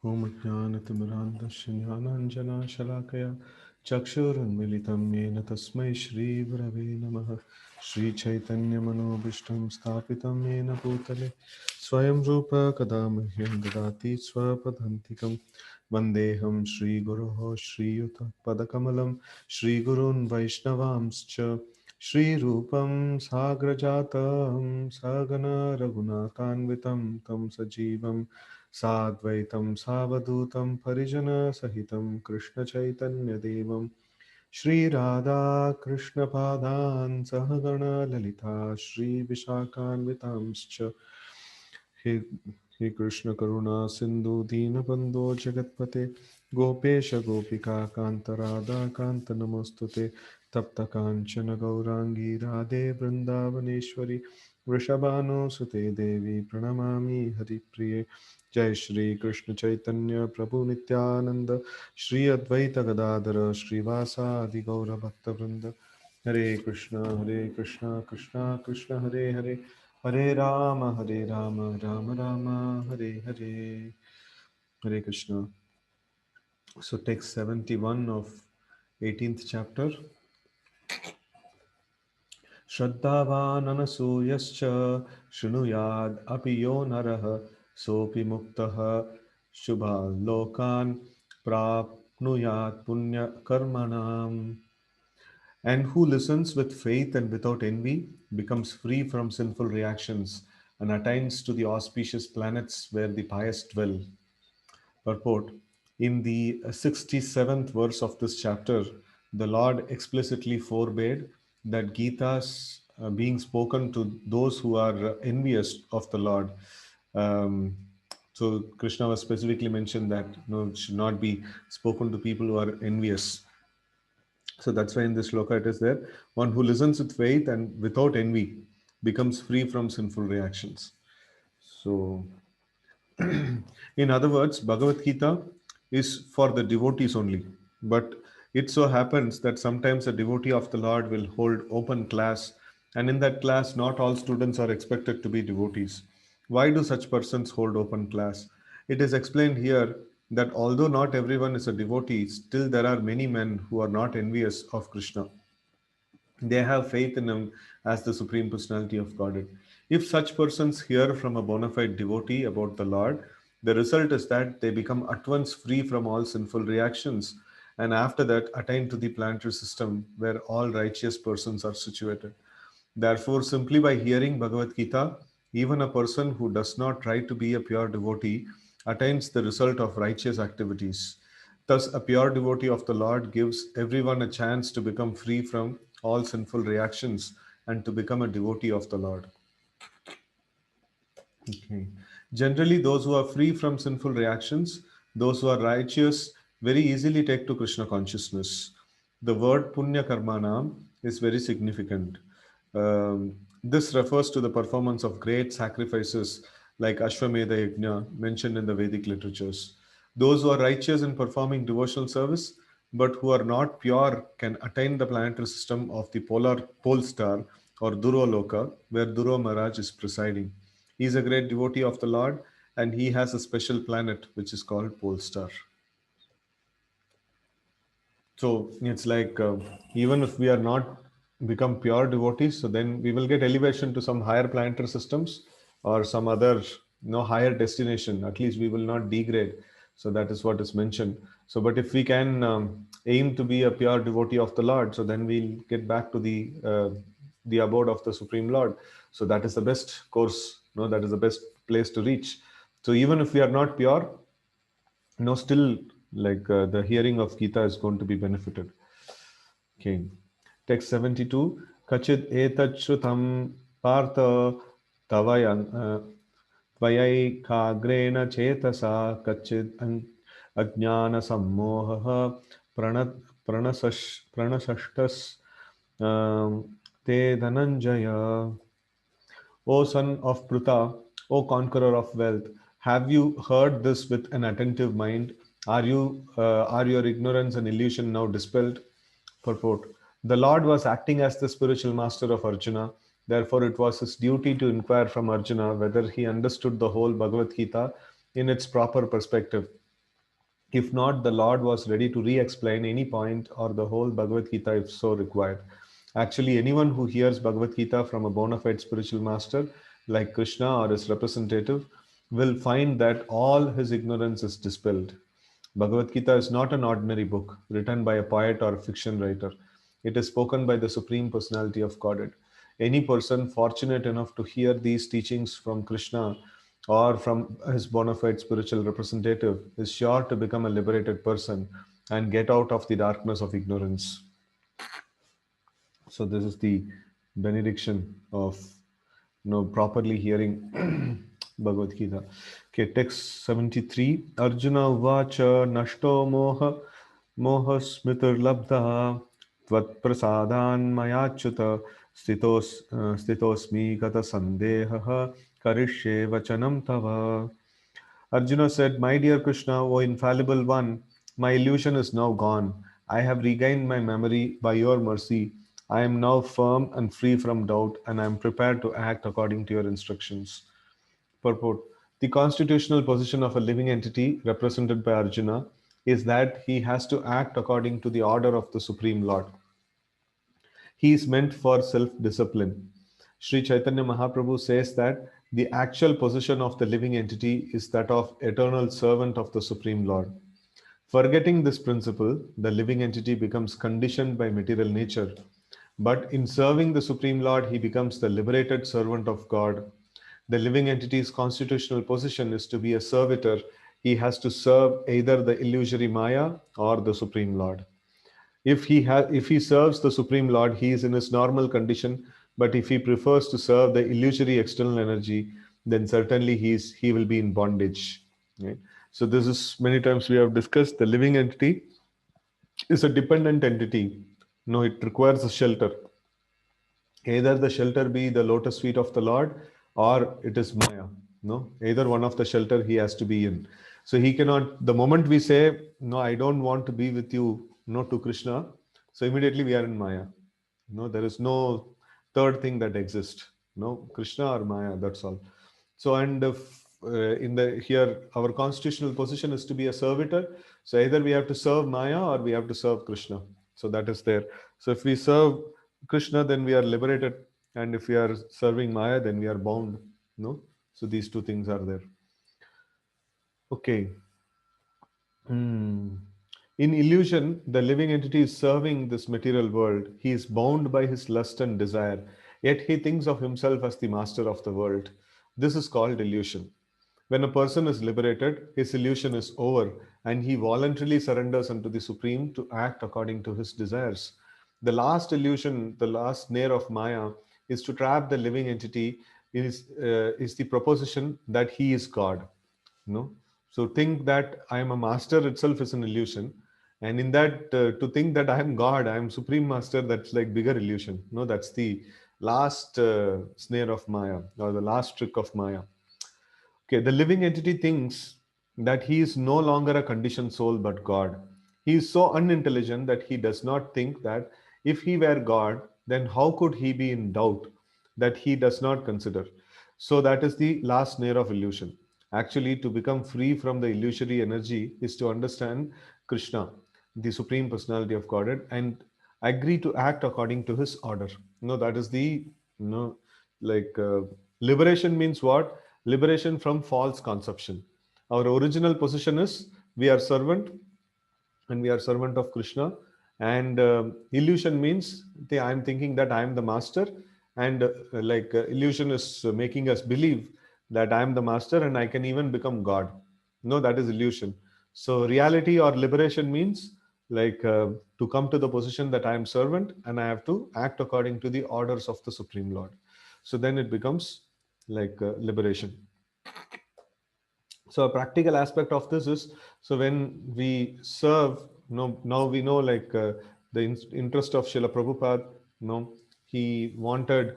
Om Jnanatimirandasya Jnananjana Shalakaya Chakshurunmilitam Yena Tasmai Shri Gurave Namaha Shri Chaitanya Manobishtam Sthapitam Yena Bhutale Swayam Rupa Kadamahyam Dadati Swapadantikam Vandeham Shri Guruho Shri Yuta Padakamalam Shri Gurun Vaishnavamscha Shri Rupam Sagrajatam Sagana Raghunatanvitam Tam Sajivam साद्वैतं सावधूतं परिजनसहितं कृष्णचैतन्यदेवं श्रीराधाकृष्णपादान् सहगणललिता श्रीविशाखान्वितांश्च हे हे कृष्ण करुणा सिंधु दीनबंधो जगतपते गोपेश गोपिका कांत राधा कांत नमोस्तुते तप्त कांचन गौरांगी राधे वृंदावनेश्वरी वृषभानुसुते देवी प्रणमामि हरिप्रिये जय श्री कृष्ण चैतन्य प्रभु नित्यानंद श्री अद्वैत गदाधर श्रीवासादि गौर भक्तवृंद हरे Krishna Krishna Krishna Hare Hare Hare Ram Ram Ram Hare Hare. Hare Krishna. So text 71 of 18th chapter. Shraddhavan anasuyascha shrunuyad api yo naraha sopi muktaha shubha lokan prapnuyat punya karmanam. And who listens with faith and without envy becomes free from sinful reactions and attains to the auspicious planets where the pious dwell. Purport. In the 67th verse of this chapter, the Lord explicitly forbade that Gita's being spoken to those who are envious of the Lord. Um, so Krishna was specifically mentioned that it should not be spoken to people who are envious. So that's why in this sloka it is there. One who listens with faith and without envy becomes free from sinful reactions. So in other words, Bhagavad Gita is for the devotees only. But it so happens that sometimes a devotee of the Lord will hold open class, and in that class, not all students are expected to be devotees. Why do such persons hold open class? It is explained here that although not everyone is a devotee, still there are many men who are not envious of Krishna. They have faith in him as the Supreme Personality of Godhead. If such persons hear from a bona fide devotee about the Lord, the result is that they become at once free from all sinful reactions and after that attain to the planetary system where all righteous persons are situated. Therefore, simply by hearing Bhagavad Gita, even a person who does not try to be a pure devotee attains the result of righteous activities. Thus, a pure devotee of the Lord gives everyone a chance to become free from all sinful reactions and to become a devotee of the Lord. Okay. Generally, those who are free from sinful reactions, those who are righteous, very easily take to Krishna consciousness. The word punya karmanam is very significant. This refers to the performance of great sacrifices like Ashwamedha Yajna mentioned in the Vedic literatures. Those who are righteous in performing devotional service but who are not pure can attain the planetary system of the polar pole star or Duroloka, where Duro Maharaj is presiding. He is a great devotee of the Lord and he has a special planet which is called Pole Star. So it's like even if we are not become pure devotees, so then we will get elevation to some higher planetary systems or some other higher destination. At least we will not degrade. So that is what is mentioned. So, but if we can aim to be a pure devotee of the Lord, so then we'll get back to the abode of the Supreme Lord. So that is the best course. That is the best place to reach. So even if we are not pure, still like the hearing of Gita is going to be benefited. Okay. Text 72. Kachid etat shrutam partha tvayaikagrena chetasa kachid ajnana sammoha pranat pranasashtas te dhananjaya. O son of Pruta, O conqueror of wealth, have you heard this with an attentive mind? Are your ignorance and illusion now dispelled? Purport. The Lord was acting as the spiritual master of Arjuna. Therefore, it was his duty to inquire from Arjuna whether he understood the whole Bhagavad Gita in its proper perspective. If not, the Lord was ready to re-explain any point or the whole Bhagavad Gita if so required. Actually, anyone who hears Bhagavad Gita from a bona fide spiritual master like Krishna or his representative will find that all his ignorance is dispelled. Bhagavad Gita is not an ordinary book written by a poet or a fiction writer. It is spoken by the Supreme Personality of Godhead. Any person fortunate enough to hear these teachings from Krishna or from his bona fide spiritual representative is sure to become a liberated person and get out of the darkness of ignorance. So this is the benediction of properly hearing Bhagavad Gita. Okay, text 73. Arjuna Vacha Nashto Moha Smritir Labdha Tvat Prasadan Mayachyuta Stitosmi Gata Sandeha Karishye Vachanam Tava. Arjuna said, "My dear Krishna, O infallible one, my illusion is now gone. I have regained my memory by your mercy. I am now firm and free from doubt, and I am prepared to act according to your instructions." Purport. The constitutional position of a living entity represented by Arjuna is that he has to act according to the order of the Supreme Lord. He is meant for self discipline. Sri Chaitanya Mahaprabhu says that the actual position of the living entity is that of eternal servant of the Supreme Lord. Forgetting this principle, the living entity becomes conditioned by material nature. But in serving the Supreme Lord, he becomes the liberated servant of God. The living entity's constitutional position is to be a servitor. He has to serve either the illusory Maya or the Supreme Lord. If he serves the Supreme Lord, he is in his normal condition. But if he prefers to serve the illusory external energy, then certainly he will be in bondage. Right? So this is many times we have discussed the living entity is a dependent entity. No, it requires a shelter. Either the shelter be the lotus feet of the Lord or it is Maya. No, either one of the shelter he has to be in. So he cannot, the moment we say, "No, I don't want to be with you," no, to Krishna, so immediately we are in Maya. No, there is no third thing that exists. No, Krishna or Maya, that's all. So, and if, in the here, our constitutional position is to be a servitor. So either we have to serve Maya or we have to serve Krishna. So that is there. So if we serve Krishna, then we are liberated, and if we are serving Maya, then we are bound. No, so these two things are there. Okay. Hmm. In illusion, the living entity is serving this material world. He is bound by his lust and desire, yet he thinks of himself as the master of the world. This is called illusion. When a person is liberated, his illusion is over and he voluntarily surrenders unto the Supreme to act according to his desires. The last illusion, the last snare of Maya, is to trap the living entity, is the proposition that he is God. No, so think that I am a master itself is an illusion, and in that to think that I am God, I am supreme master, that's like bigger illusion. No, that's the last snare of Maya or the last trick of Maya. Okay, the living entity thinks that he is no longer a conditioned soul but God. He is so unintelligent that he does not think that if he were God, then how could he be in doubt that he does not consider? So, that is the last snare of illusion. Actually, to become free from the illusory energy is to understand Krishna, the Supreme Personality of Godhead, and agree to act according to his order. No, that is the, like liberation means what? Liberation from false conception. Our original position is we are servant and we are servant of Krishna. And illusion means I am thinking that I am the master, and illusion is making us believe that I am the master and I can even become God. No, that is illusion. So reality or liberation means to come to the position that I am servant and I have to act according to the orders of the Supreme Lord. So then it becomes liberation. So a practical aspect of this is, so when we serve, now we know the interest of Srila Prabhupada. He wanted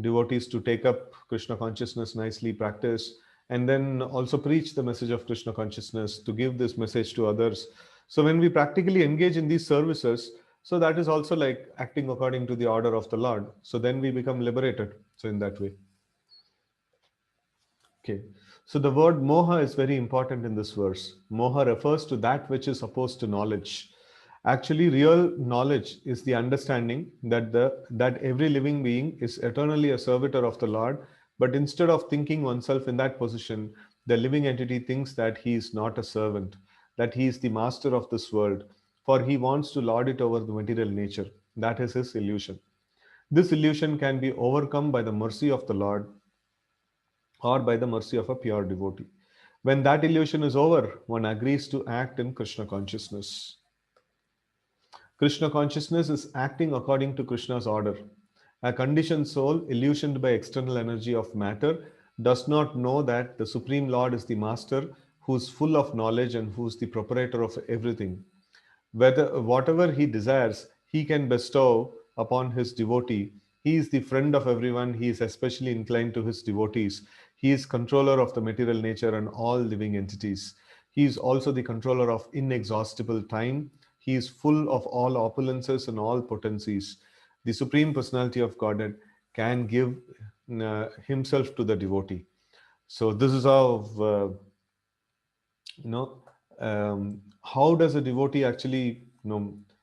devotees to take up Krishna consciousness, nicely practice, and then also preach the message of Krishna consciousness, to give this message to others. So when we practically engage in these services, so that is also like acting according to the order of the Lord. So then we become liberated. So in that way. Okay. So the word moha is very important in this verse. Moha refers to that which is opposed to knowledge. Actually, real knowledge is the understanding that every living being is eternally a servitor of the Lord, but instead of thinking oneself in that position, the living entity thinks that he is not a servant, that he is the master of this world, for he wants to lord it over the material nature. That is his illusion. This illusion can be overcome by the mercy of the Lord or by the mercy of a pure devotee. When that illusion is over, one agrees to act in Krishna consciousness. Krishna consciousness is acting according to Krishna's order. A conditioned soul, illusioned by external energy of matter, does not know that the Supreme Lord is the Master who is full of knowledge and who is the proprietor of everything. Whatever he desires, he can bestow upon his devotee. He is the friend of everyone. He is especially inclined to his devotees. He is controller of the material nature and all living entities. He is also the controller of inexhaustible time. He is full of all opulences and all potencies. The Supreme Personality of Godhead can give himself to the devotee. So this is how you know how does a devotee actually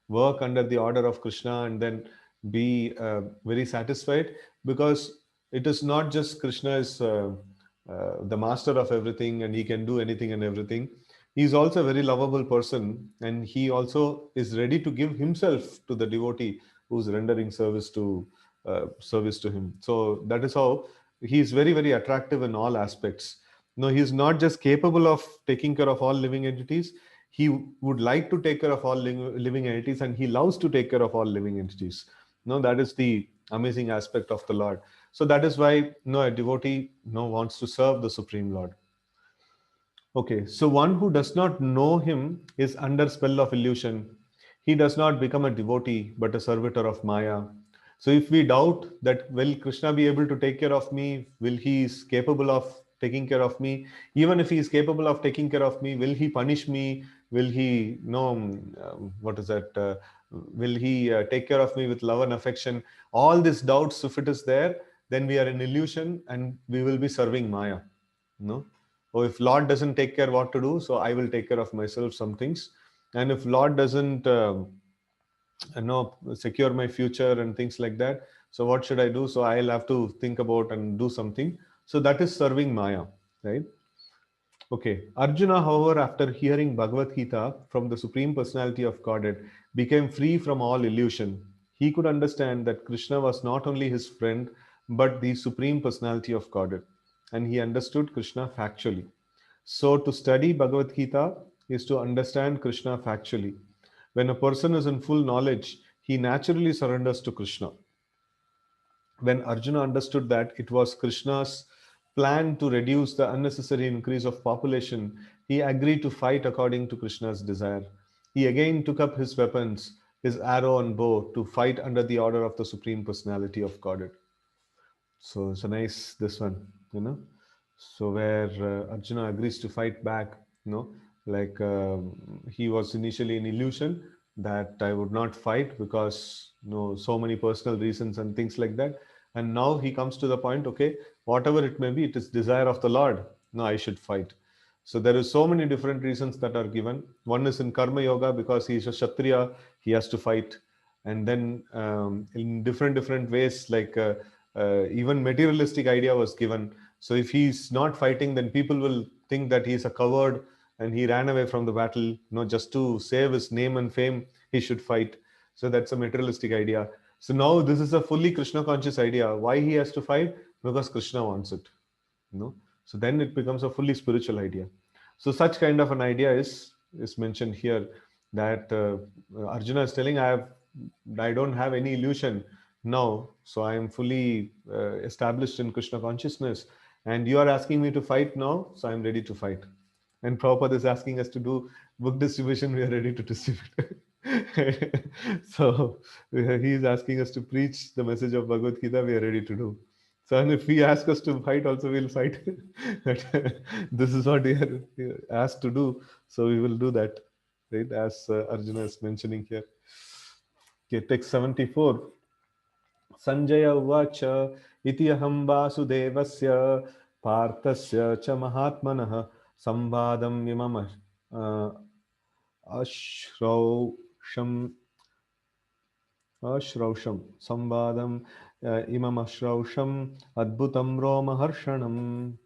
work under the order of Krishna and then be very satisfied, because it is not just Krishna is the master of everything and he can do anything and everything. He is also a very lovable person, and he also is ready to give himself to the devotee who's rendering service to him. So that is how he is very, very attractive in all aspects. No, he's not just capable of taking care of all living entities. He would like to take care of all living entities, and he loves to take care of all living entities. No, that is the amazing aspect of the Lord. So that is why a devotee wants to serve the Supreme Lord. Okay, so one who does not know him is under spell of illusion. He does not become a devotee, but a servitor of Maya. So if we doubt that, will Krishna be able to take care of me? Will he is capable of taking care of me? Even if he is capable of taking care of me, will he punish me? Will he, what is that? Will he take care of me with love and affection? All these doubts, if it is there, then we are in illusion and we will be serving Maya. No. Oh, if Lord doesn't take care what to do, so I will take care of myself some things. And if Lord doesn't secure my future and things like that, so what should I do? So I'll have to think about and do something. So that is serving Maya, right? Okay. Arjuna, however, after hearing Bhagavad Gita from the Supreme Personality of Godhead, became free from all illusion. He could understand that Krishna was not only his friend, but the Supreme Personality of Godhead. And he understood Krishna factually. So, to study Bhagavad Gita is to understand Krishna factually. When a person is in full knowledge, he naturally surrenders to Krishna. When Arjuna understood that it was Krishna's plan to reduce the unnecessary increase of population, he agreed to fight according to Krishna's desire. He again took up his weapons, his arrow and bow, to fight under the order of the Supreme Personality of Godhead. So it's a nice this one, you know. So where Arjuna agrees to fight back, like he was initially in illusion that I would not fight because so many personal reasons and things like that. And now he comes to the point, okay, whatever it may be, it is desire of the Lord. No, I should fight. So there is so many different reasons that are given. One is in Karma Yoga, because he is a Kshatriya, he has to fight. And then in different ways, like even materialistic idea was given. So if he's not fighting, then people will think that he's a coward and he ran away from the battle. Just to save his name and fame, he should fight. So that's a materialistic idea. So now this is a fully Krishna conscious idea. Why he has to fight? Because Krishna wants it. So then it becomes a fully spiritual idea. So such kind of an idea is mentioned here, that Arjuna is telling, I don't have any illusion now, so I am fully established in Krishna consciousness, and you are asking me to fight now, so I am ready to fight. And Prabhupada is asking us to do book distribution, we are ready to distribute. So he is asking us to preach the message of Bhagavad Gita, we are ready to do. So, and if he asks us to fight, also we'll fight. But this is what we are asked to do, so we will do that, right? As Arjuna is mentioning here. Okay, text 74. Sanjaya Uvacha Iti Aham Vasudevasya Parthasya cha mahatmanah samvadam imam ashrausham ashrausham samvadam imam ashrausham adbhutam romaharshanam.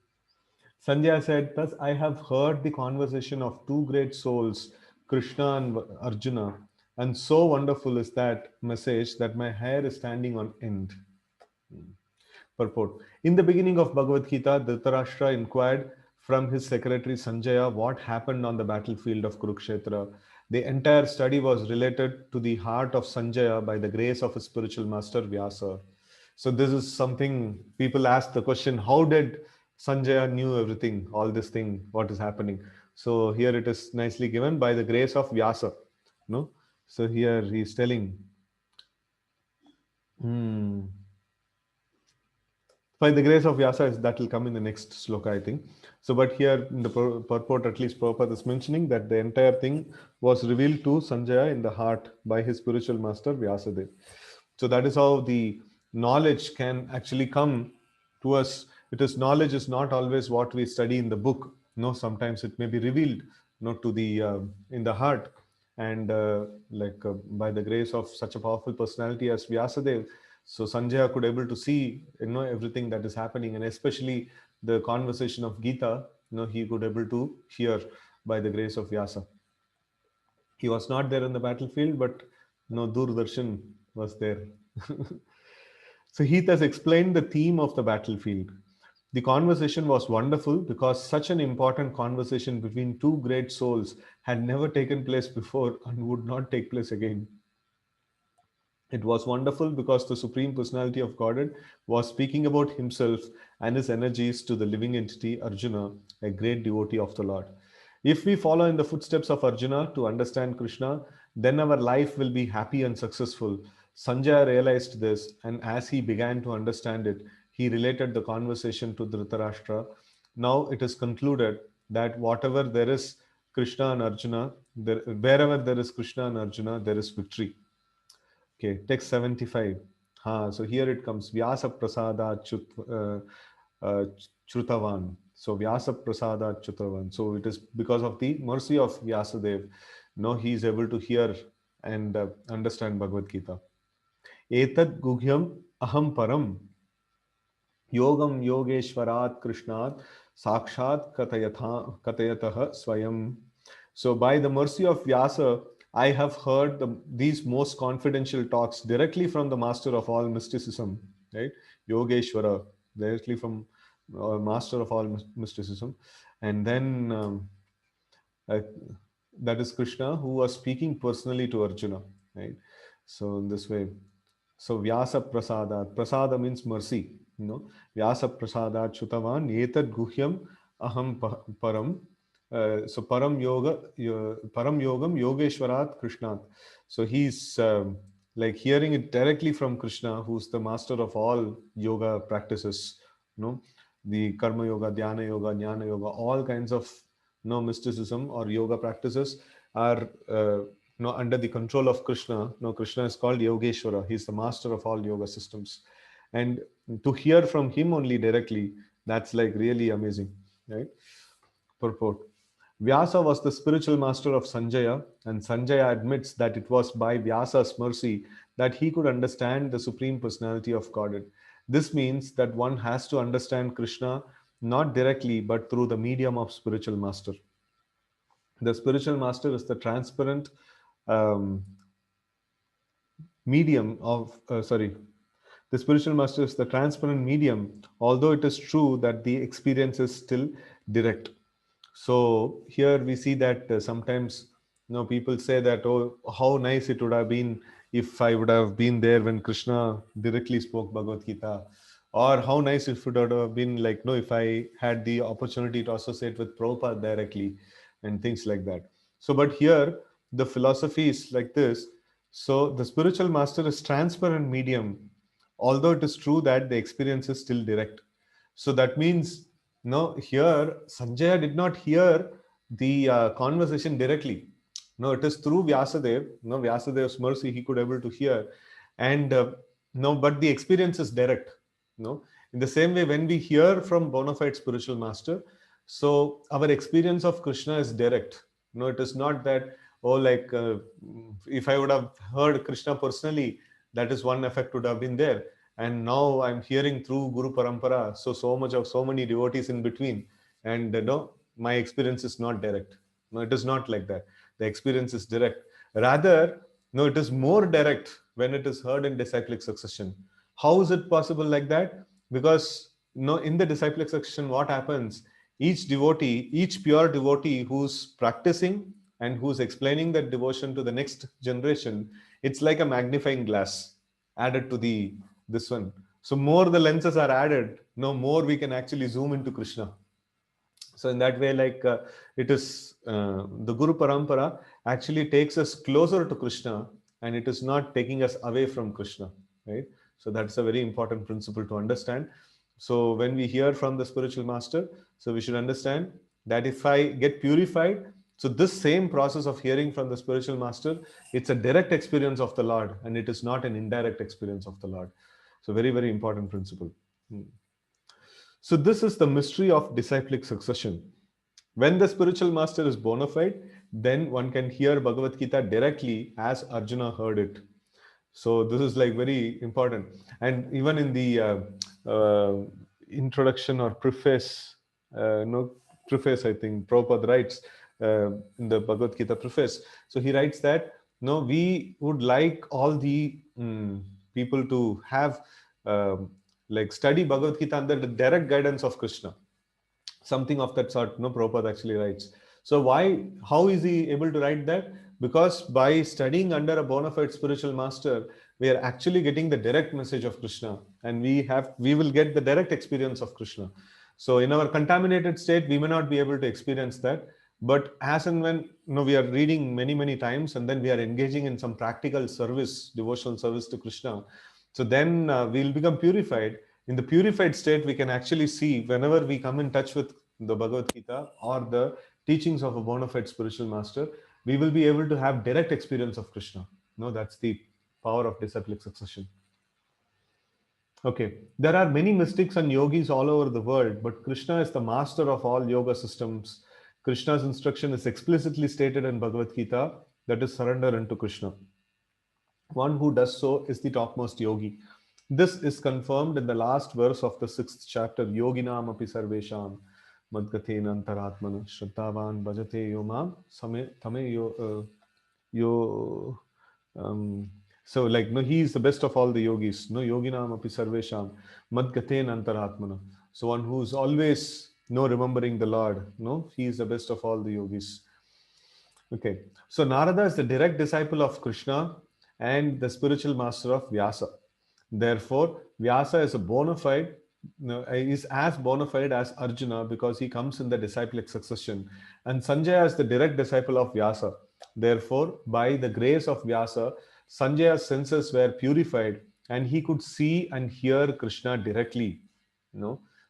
Sanjaya said, thus I have heard the conversation of two great souls, Krishna and Arjuna, and so wonderful is that message that my hair is standing on end. Purport. In the beginning of Bhagavad Gita, Dhritarashtra inquired from his secretary Sanjaya what happened on the battlefield of Kurukshetra. The entire study was related to the heart of Sanjaya by the grace of his spiritual master Vyasa. So this is something people ask the question: how did Sanjaya knew everything, all this thing, what is happening? So here it is nicely given by the grace of Vyasa. No, so here he is telling. Hmm. By the grace of Vyasa, that will come in the next sloka, I think. So, but here in the purport, at least Prabhupada is mentioning that the entire thing was revealed to Sanjaya in the heart by his spiritual master Vyasadeva. So that is how the knowledge can actually come to us. Because knowledge is not always what we study in the book. No, sometimes it may be revealed, not to the in the heart, and by the grace of such a powerful personality as Vyasadeva, so Sanjaya could able to see everything that is happening, and especially the conversation of Gita, he could able to hear by the grace of Vyasa. He was not there on the battlefield, but Doordarshan was there. So he thus explained the theme of the battlefield. The conversation was wonderful because such an important conversation between two great souls had never taken place before and would not take place again. It was wonderful because the Supreme Personality of Godhead was speaking about himself and his energies to the living entity Arjuna, a great devotee of the Lord. If we follow in the footsteps of Arjuna to understand Krishna, then our life will be happy and successful. Sanjaya realized this, and as he began to understand it, he related the conversation to Dhritarashtra. Now it is concluded that whatever there is Krishna and Arjuna, wherever there is Krishna and Arjuna, there is victory. Okay, text 75. So here it comes. Vyasa Prasada Chrutavan. So Vyasa Prasada Chrutavan. So it is because of the mercy of Vyasadev. Now he is able to hear and understand Bhagavad Gita. Etad Guhyam Aham Param Yogam Yogeshwarat Krishnat Sakshat Katayatah Swayam. So, by the mercy of Vyasa, I have heard these most confidential talks directly from the master of all mysticism, right? Yogeshwara, directly from master of all mysticism. And then uh, that is Krishna who was speaking personally to Arjuna, right? So, in this way. So Vyasa Prasada. Prasada means mercy. Vyasa Prasada Chutavan Etad Guhyam Aham Param. So Param Yogam Yogeshwarat Krishnat. So he's like hearing it directly from Krishna, who's the master of all yoga practices. The Karma Yoga, Dhyana Yoga, Jnana Yoga, all kinds of mysticism or yoga practices are under the control of Krishna. Krishna is called Yogeshwara. He's the master of all yoga systems. And to hear from him only directly, that's like really amazing, right? Purport. Vyasa was the spiritual master of Sanjaya, and Sanjaya admits that it was by Vyasa's mercy that he could understand the Supreme Personality of Godhead. This means that one has to understand Krishna not directly but through the medium of spiritual master. The spiritual master is the transparent um, medium of, the spiritual master is the transparent medium, although it is true that the experience is still direct. So here we see that sometimes people say that, oh, how nice it would have been if I would have been there when Krishna directly spoke Bhagavad Gita, or how nice it would have been, like, no, if I had the opportunity to associate with Prabhupada directly and things like that. So but here the philosophy is like this. So the spiritual master is transparent medium, although it is true that the experience is still direct. So that means, here Sanjaya did not hear the conversation directly. No, it is through Vyasadev. No, Vyasadev's mercy he could able to hear, and no, but the experience is direct. No, In the same way, when we hear from bona fide spiritual master, so our experience of Krishna is direct. No, it is not that, oh, like if I would have heard Krishna personally, that is one effect would have been there. And now I'm hearing through Guru Parampara, so much of so many devotees in between. And no, my experience is not direct. No, it is not like that. The experience is direct. Rather, no, it is more direct when it is heard in disciplic succession. How is it possible like that? Because no, in the disciplic succession, what happens? Each devotee, each pure devotee who's practicing and who's explaining that devotion to the next generation, it's like a magnifying glass added to the this one. So more the lenses are added, no more we can actually zoom into Krishna. So in that way, like it is the Guru Parampara actually takes us closer to Krishna, and it is not taking us away from Krishna, right? So that's a very important principle to understand. So when we hear from the spiritual master, so we should understand that if I get purified, so this same process of hearing from the spiritual master, it's a direct experience of the Lord, and it is not an indirect experience of the Lord. So very, very important principle. Hmm. So this is the mystery of disciplic succession. When the spiritual master is bona fide, then one can hear Bhagavad Gita directly as Arjuna heard it. So this is like very important. And even in the introduction or preface, no preface, I think Prabhupada writes in the Bhagavad Gita preface. So he writes that no, we would like all the people to have like study Bhagavad Gita under the direct guidance of Krishna, something of that sort. No, Prabhupada actually writes. So why, how is he able to write that? Because by studying under a bona fide spiritual master, we are actually getting the direct message of Krishna, and we will get the direct experience of Krishna. So in our contaminated state, we may not be able to experience that. But as and when we are reading many times, and then we are engaging in some practical service, devotional service to Krishna, so then we'll become purified. In the purified state, we can actually see whenever we come in touch with the Bhagavad Gita or the teachings of a bona fide spiritual master, we will be able to have direct experience of Krishna. No, that's the power of disciplic succession. Okay, there are many mystics and yogis all over the world, but Krishna is the master of all yoga systems. Krishna's instruction is explicitly stated in Bhagavad Gita, that is surrender unto Krishna. One who does so is the topmost yogi. This is confirmed in the last verse of the 6th chapter, Yoginam api sarvesham madgatena antaratmana shraddhavan bhajate yomam tame yo so like no, he is the best of all the yogis. No, Yoginam api sarvesham madgatena antaratmana. So one who is always no remembering the Lord. No, he is the best of all the yogis. Okay, so Narada is the direct disciple of Krishna and the spiritual master of Vyasa. Therefore, Vyasa is a bona fide, no, is as bona fide as Arjuna because he comes in the disciplic succession. And Sanjaya is the direct disciple of Vyasa. Therefore, by the grace of Vyasa, Sanjaya's senses were purified and he could see and hear Krishna directly.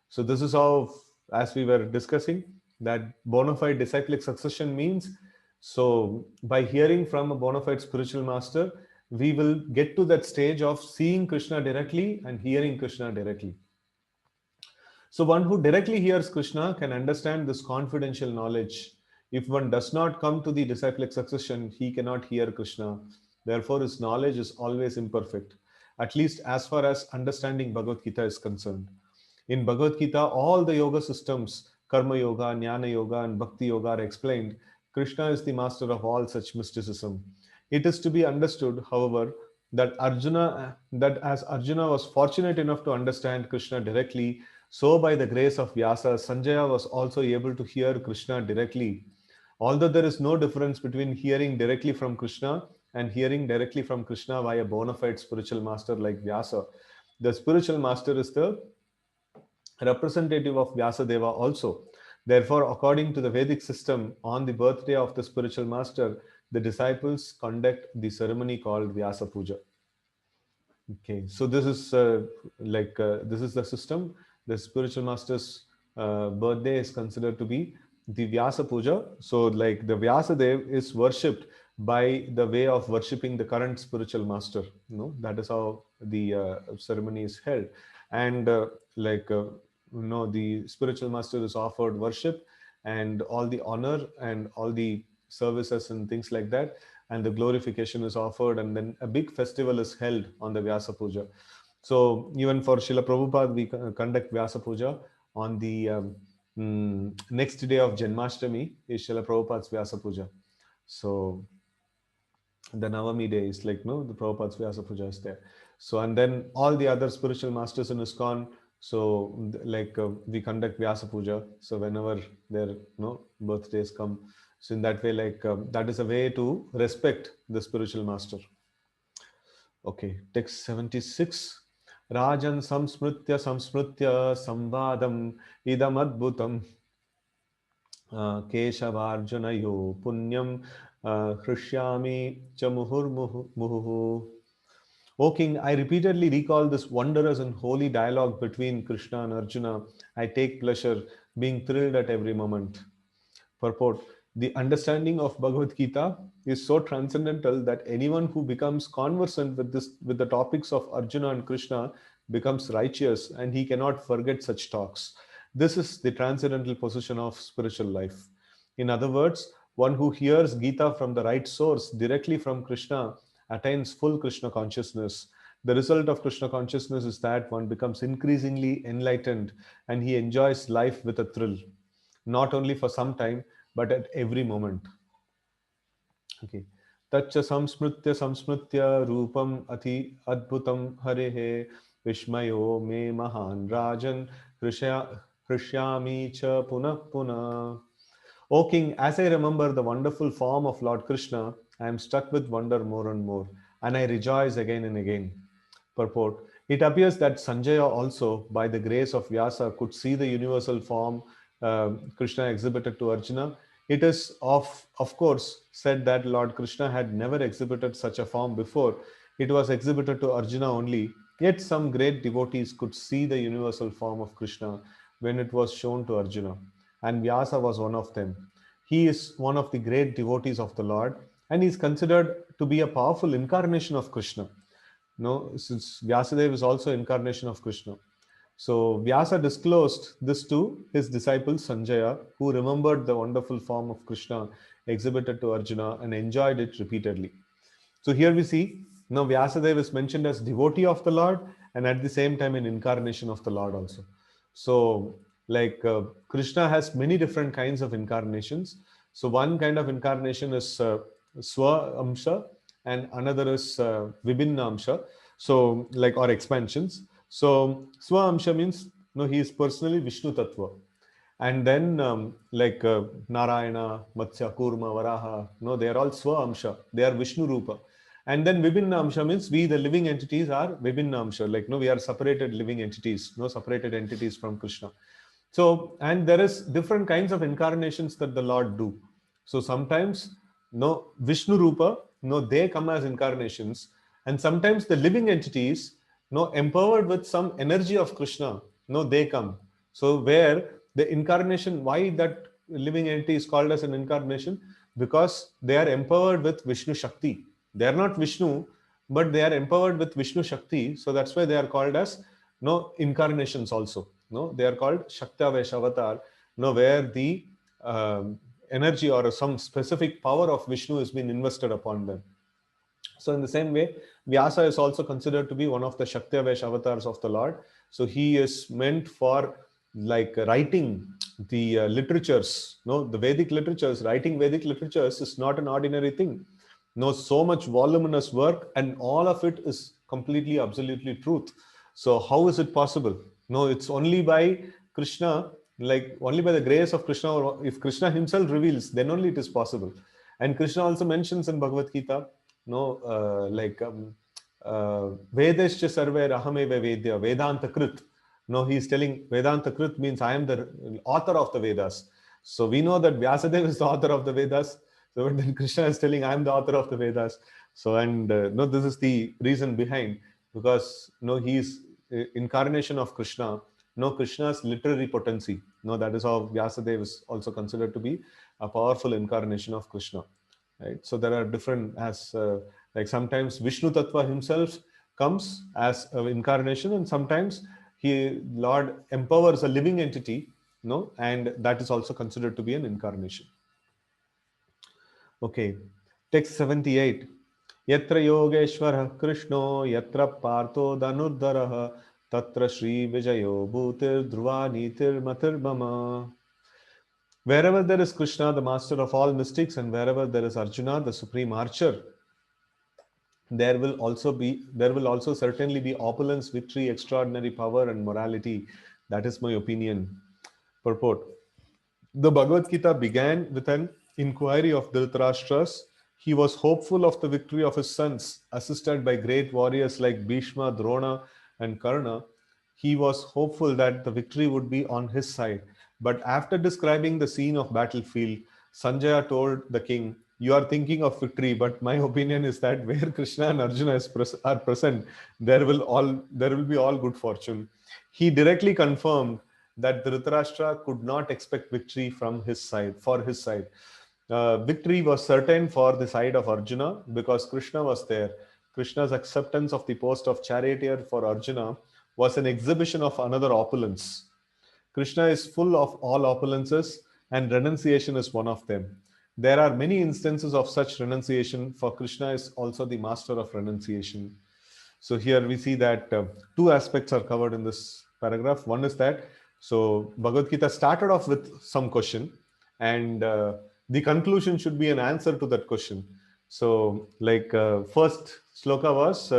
So this is how, as we were discussing, that bona fide disciplic succession means, so by hearing from a bona fide spiritual master, we will get to that stage of seeing Krishna directly and hearing Krishna directly. So one who directly hears Krishna can understand this confidential knowledge. If one does not come to the disciplic succession, he cannot hear Krishna. Therefore, his knowledge is always imperfect, at least as far as understanding Bhagavad Gita is concerned. In Bhagavad Gita, all the yoga systems, Karma Yoga, Jnana Yoga, and Bhakti Yoga are explained. Krishna is the master of all such mysticism. It is to be understood, however, that as Arjuna was fortunate enough to understand Krishna directly, so by the grace of Vyasa, Sanjaya was also able to hear Krishna directly. Although there is no difference between hearing directly from Krishna and hearing directly from Krishna via bona fide spiritual master like Vyasa, the spiritual master is the representative of Vyasadeva also. Therefore, according to the Vedic system, on the birthday of the spiritual master, the disciples conduct the ceremony called Vyasa Puja. Okay, so this is this is the system. The spiritual master's birthday is considered to be the Vyasa Puja. So, like the Vyasa Dev is worshipped by the way of worshipping the current spiritual master. That is how the ceremony is held. And like the spiritual master is offered worship and all the honor and all the services and things like that, and the glorification is offered, and then a big festival is held on the Vyasa Puja. So even for Srila Prabhupada, we conduct Vyasa Puja on the next day of Janmashtami is Srila Prabhupada's Vyasa Puja. So the Navami day is like, no, the Prabhupada's Vyasa Puja is there. So, and then all the other spiritual masters in ISKCON, so like we conduct Vyasa Puja. So whenever their birthdays come, so in that way, like that is a way to respect the spiritual master. Okay, text 76. Rajan samsmritya samsmritya samvadam idam adbhutam keshavarjunayo punyam hrishyami cha muhurmuhu. O King, I repeatedly recall this wondrous and holy dialogue between Krishna and Arjuna. I take pleasure, being thrilled at every moment. Purport: the understanding of Bhagavad Gita is so transcendental that anyone who becomes conversant with the topics of Arjuna and Krishna becomes righteous, and he cannot forget such talks. This is the transcendental position of spiritual life. In other words, one who hears Gita from the right source, directly from Krishna, attains full Krishna consciousness. The result of Krishna consciousness is that one becomes increasingly enlightened and he enjoys life with a thrill, not only for some time, but at every moment. Okay. Tacha samsmritya rupam ati adbhutam harehe vishmayo me mahan rajan hrishyami cha punah punah. O King, as I remember the wonderful form of Lord Krishna, I am struck with wonder more and more, and I rejoice again and again. Purport: it appears that Sanjaya also, by the grace of Vyasa, could see the universal form Krishna exhibited to Arjuna. It is of course said that Lord Krishna had never exhibited such a form before. It was exhibited to Arjuna only. Yet some great devotees could see the universal form of Krishna when it was shown to Arjuna, and Vyasa was one of them. He is one of the great devotees of the Lord, and he is considered to be a powerful incarnation of Krishna. No, since Vyasadeva is also incarnation of Krishna. So Vyasa disclosed this to his disciple Sanjaya, who remembered the wonderful form of Krishna exhibited to Arjuna and enjoyed it repeatedly. So here we see now Vyasadeva is mentioned as devotee of the Lord and at the same time an incarnation of the Lord also. So like Krishna has many different kinds of incarnations. So one kind of incarnation is Swa Amsha and another is Vibhinna Amsha. So like or expansions. So Swa Amsha means he is personally Vishnu Tattva. And then like Narayana, Matsya, Kurma, Varaha, no, they are all Swa Amsha. They are Vishnu Rupa. And then Vibhinna Amsha means we, the living entities, are Vibhinna Amsha. Like, no, we are separated living entities, no separated entities from Krishna. So, and there is different kinds of incarnations that the Lord do. So sometimes, no, Vishnu Rupa, no, they come as incarnations. And sometimes the living entities, no, empowered with some energy of Krishna, no, they come. So where the incarnation, why that living entity is called as an incarnation? Because they are empowered with Vishnu Shakti. They are not Vishnu, but they are empowered with Vishnu Shakti. So that's why they are called as no incarnations also. No, they are called Shaktavesh Avatar. No, where the energy or some specific power of Vishnu has been invested upon them. So in the same way, Vyasa is also considered to be one of the Shaktavesh avatars of the Lord. So he is meant for like writing the literatures. No, the Vedic literatures, writing Vedic literatures is not an ordinary thing. No, so much voluminous work, and all of it is completely, absolutely truth. So how is it possible? No, it's only by Krishna, like only by the grace of Krishna, or if Krishna himself reveals, then only it is possible. And Krishna also mentions in Bhagavad Gita, no, like Vedascha sarve rahameva vedya, Vedanta Krit. No, he is telling Vedanta Krit means I am the author of the Vedas. So we know that Vyasadeva is the author of the Vedas. So then Krishna is telling I am the author of the Vedas. So and no, this is the reason behind, because no, he is incarnation of Krishna. No, Krishna's literary potency. No, that is how Vyasadeva is also considered to be a powerful incarnation of Krishna. Right? So there are different as like sometimes Vishnu Tattva himself comes as an incarnation, and sometimes Lord empowers a living entity, no, and that is also considered to be an incarnation. Okay, text 78. Yatra Yogeshwarah Krishno Yatra Partho Dhanurdharah Tatra Shri Vijayo Bhutir Dhruva Nitir Matir Mama. Wherever there is Krishna, the master of all mystics, and wherever there is Arjuna, the supreme archer, there will also certainly be opulence, victory, extraordinary power, and morality. That is my opinion. Purport. The Bhagavad Gita began with an inquiry of Dhritarashtra's. He was hopeful of the victory of his sons, assisted by great warriors like Bhishma, Drona, and Karna. He was hopeful that the victory would be on his side. But after describing the scene of battlefield, Sanjaya told the king, "You are thinking of victory, but my opinion is that where Krishna and Arjuna are present, there will be all good fortune." He directly confirmed that Dhritarashtra could not expect victory from his side, for his side. Victory was certain for the side of Arjuna because Krishna was there. Krishna's acceptance of the post of charioteer for Arjuna was an exhibition of another opulence. Krishna is full of all opulences, and renunciation is one of them. There are many instances of such renunciation, for Krishna is also the master of renunciation. So here we see that two aspects are covered in this paragraph. One is that, so Bhagavad Gita started off with some question, and the conclusion should be an answer to that question. So, like first sloka was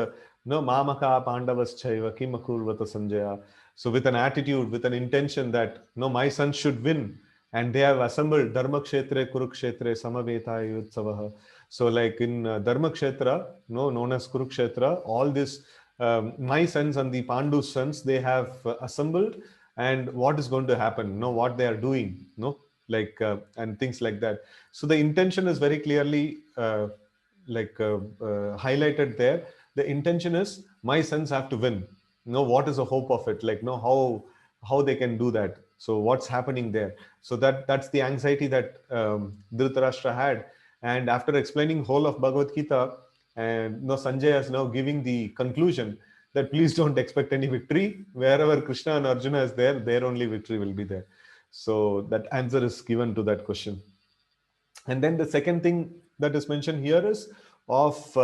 no mamaka pandavas chaiva kim akurvata sanjaya. So with an attitude, with an intention that no, my sons should win, and they have assembled dharma kshetre kurukshetre samaveta yutsavaha. So like in dharma kshetra, no, known as Kurukshetra, all this my sons and the Pandu's sons, they have assembled, and what is going to happen, no, what they are doing, no, like and things like that. So the intention is very clearly highlighted there. The intention is my sons have to win. No, what is the hope of it? Like, no, how they can do that? So what's happening there? So that's the anxiety that Dhritarashtra had. And after explaining whole of Bhagavad Gita, and no, Sanjay is now giving the conclusion that please don't expect any victory. Wherever Krishna and Arjuna is there, their only victory will be there. So that answer is given to that question. And then the second thing that is mentioned here is of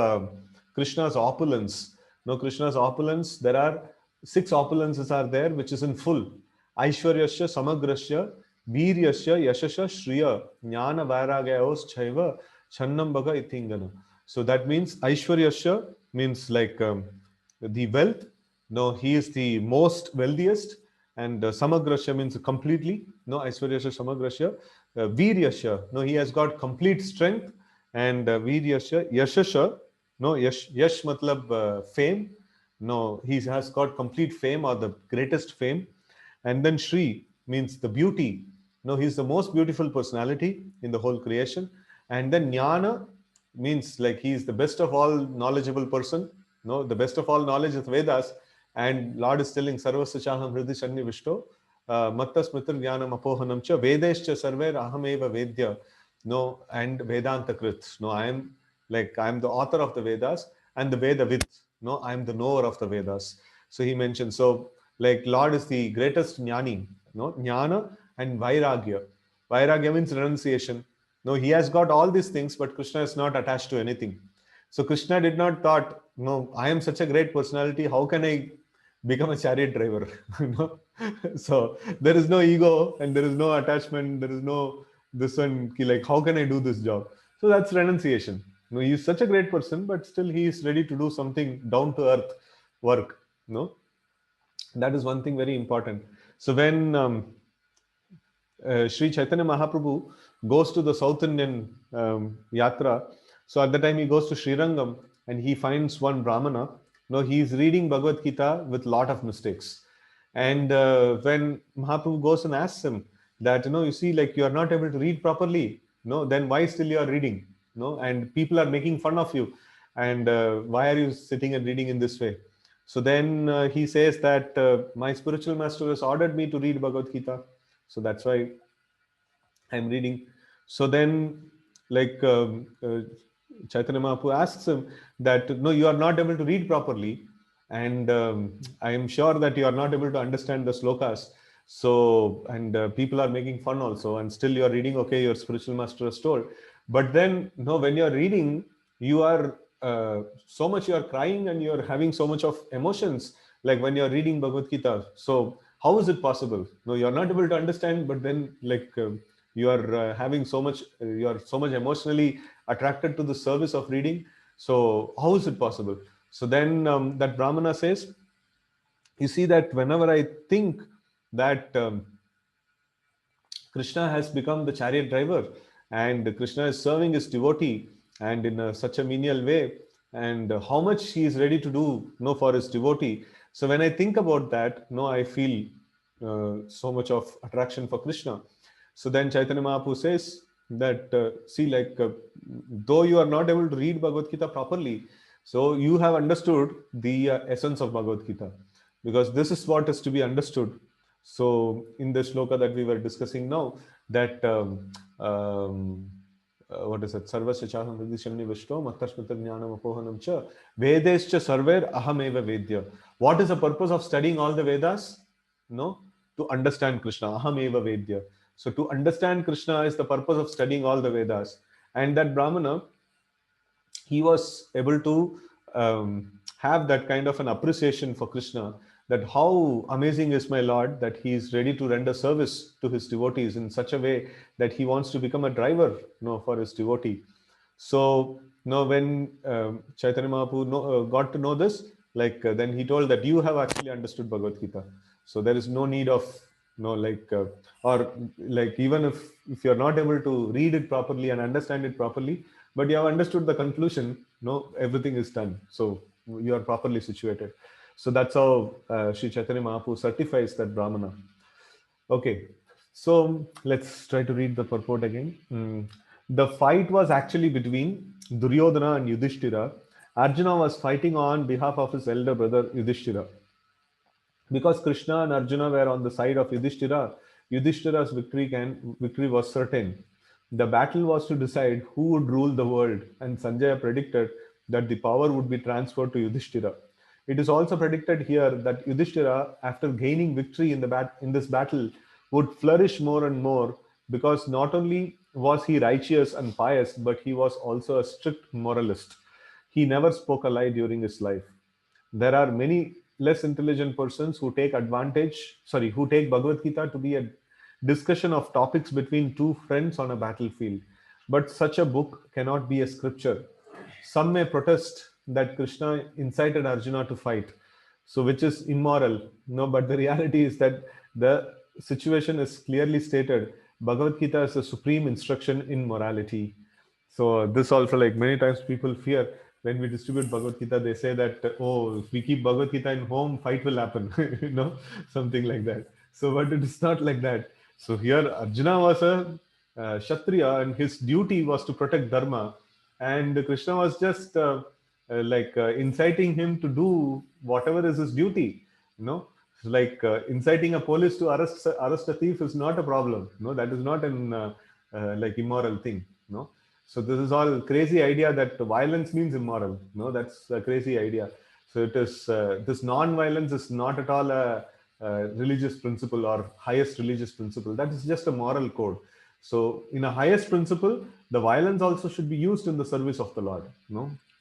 Krishna's opulence. Now, Krishna's opulence, there are 6 opulences are there, which is in full. Aishwaryasya, Samagrasya, Viryasya, Yashasya, Shriya, Jnana, Vairagayos, Chaiva, Channam Bhaga Itingana. So that means Aishwaryasya means like the wealth. No, he is the most wealthiest, and Samagrasya means completely. No, Aishwaryasya, Samagrasya. Viryasya, no, he has got complete strength, and Viryasya, Yashasya, no, Yash matlab fame, no, he has got complete fame or the greatest fame. And then Shri means the beauty, no, he is the most beautiful personality in the whole creation. And then Jnana means like he is the best of all knowledgeable person, no, the best of all knowledge is Vedas, and Lord is telling Sarvasya Chaham Hriday Shanni Vishto Matta Smritir Jnanam Apohanam Cha Vedescha Sarver Ahameva Vedya, no, and Vedanta Krit. No, I am the author of the Vedas and the Veda Vid. No, I am the knower of the Vedas. So he mentioned, so like Lord is the greatest Jnani, no, Jnana and Vairagya. Vairagya means renunciation. No, he has got all these things, but Krishna is not attached to anything. So Krishna did not thought, no, I am such a great personality. How can I become a chariot driver? No? So there is no ego and there is no attachment. There is no this one like how can I do this job? So that's renunciation. No, he is such a great person, but still he is ready to do something down to earth work. No, that is one thing very important. So when Sri Chaitanya Mahaprabhu goes to the South Indian yatra. So at the time he goes to Srirangam and he finds one Brahmana. No, he is reading Bhagavad Gita with lot of mistakes. And when Mahaprabhu goes and asks him that, you see, like you are not able to read properly, no, then why still you are reading? No, and people are making fun of you. And why are you sitting and reading in this way? So then he says that my spiritual master has ordered me to read Bhagavad Gita. So that's why I'm reading. So then, like Chaitanya Mahaprabhu asks him that, no, you are not able to read properly. and I am sure that you are not able to understand the slokas. So, and people are making fun also, and still you are reading. Okay, your spiritual master has told, but then no, when you are reading, you are so much you are crying and you are having so much of emotions, like when you are reading Bhagavad Gita. So, how is it possible? No, you are not able to understand, but then like you are having so much, you are so much emotionally attracted to the service of reading. So, how is it possible? So then that Brahmana says, you see that whenever I think that Krishna has become the chariot driver and Krishna is serving his devotee and in such a menial way, and how much he is ready to do for his devotee. So when I think about that, I feel so much of attraction for Krishna. So then Chaitanya Mahaprabhu says that, see, like, though you are not able to read Bhagavad Gita properly, so you have understood the essence of Bhagavad Gita, because this is what is to be understood. So in the shloka that we were discussing now, that what is it? Sarvasya chaham hridishamni vishto mattasmita jnanam apohanam cha vedescha sarver ahameva vedya. What is the purpose of studying all the Vedas? No, to understand Krishna. Ahameva vedya. So to understand Krishna is the purpose of studying all the Vedas. And that Brahmana, he was able to have that kind of an appreciation for Krishna, that how amazing is my Lord, that he is ready to render service to his devotees in such a way that he wants to become a driver for his devotee. So when Chaitanya Mahaprabhu got to know this, like then he told that you have actually understood Bhagavad Gita. So there is no need of or like, even if you're not able to read it properly and understand it properly, but you have understood the conclusion, everything is done. So you are properly situated. So that's how Sri Chaitanya Mahaprabhu certifies that Brahmana. Okay, so let's try to read the purport again. The fight was actually between Duryodhana and Yudhishthira. Arjuna was fighting on behalf of his elder brother Yudhishthira. Because Krishna and Arjuna were on the side of Yudhishthira, Yudhishthira's victory was certain. The battle was to decide who would rule the world, and Sanjaya predicted that the power would be transferred to Yudhishthira. It is also predicted here that Yudhishthira, after gaining victory in this battle, would flourish more and more, because not only was he righteous and pious, but he was also a strict moralist. He never spoke a lie during his life. There are many less intelligent persons who who take Bhagavad Gita to be a discussion of topics between two friends on a battlefield. But such a book cannot be a scripture. Some may protest that Krishna incited Arjuna to fight, so which is immoral. No, but the reality is that the situation is clearly stated. Bhagavad Gita is a supreme instruction in morality. So this also, like, many times people fear when we distribute Bhagavad Gita, they say that, oh, if we keep Bhagavad Gita in home, fight will happen, something like that. So, but it is not like that. So here Arjuna was a Kshatriya, and his duty was to protect Dharma, and Krishna was just inciting him to do whatever is his duty. Like inciting a police to arrest a thief is not a problem. No, that is not an like immoral thing. No. So this is all crazy idea that violence means immoral. No, that's a crazy idea. So it is this non-violence is not at all a religious principle or highest religious principle. That is just a moral code. So in a highest principle, the violence also should be used in the service of the Lord.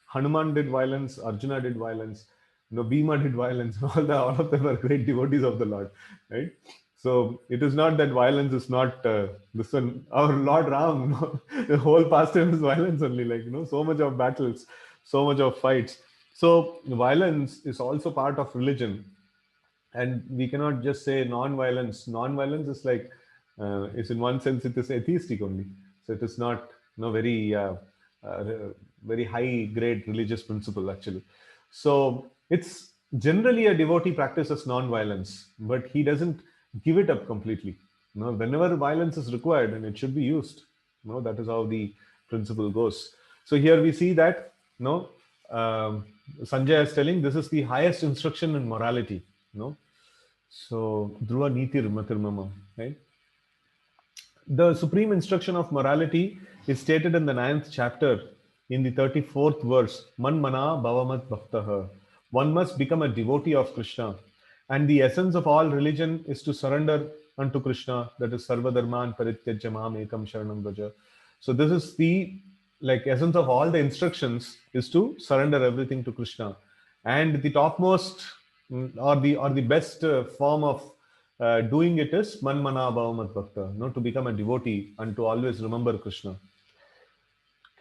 Hanuman did violence, Arjuna did violence, Bhima did violence. All of them are great devotees of the Lord, right? So it is not that violence is not this one. Our Lord Ram, the whole pastime is violence only. Like, so much of battles, so much of fights. So violence is also part of religion, and we cannot just say non-violence. Non-violence is like, is in one sense it is atheistic only. So it is not very uh, very high grade religious principle actually. So it's generally a devotee practices non-violence, but he doesn't give it up completely. Whenever violence is required, and it should be used. That is how the principle goes. So here we see that Sanjay is telling this is the highest instruction in morality. So Dhruva Nitir Matirmama, right? The supreme instruction of morality is stated in the 9th chapter in the 34th verse. Man mana bhavamat bhaktaha. One must become a devotee of Krishna. And the essence of all religion is to surrender unto Krishna. That is Sarva Dharman Parityajya Mam Ekam Sharanam Vraja. So this is the like essence of all the instructions is to surrender everything to Krishna. And the topmost or the best form of doing it is Man Mana Bhavamat Bhakta, to become a devotee and to always remember Krishna.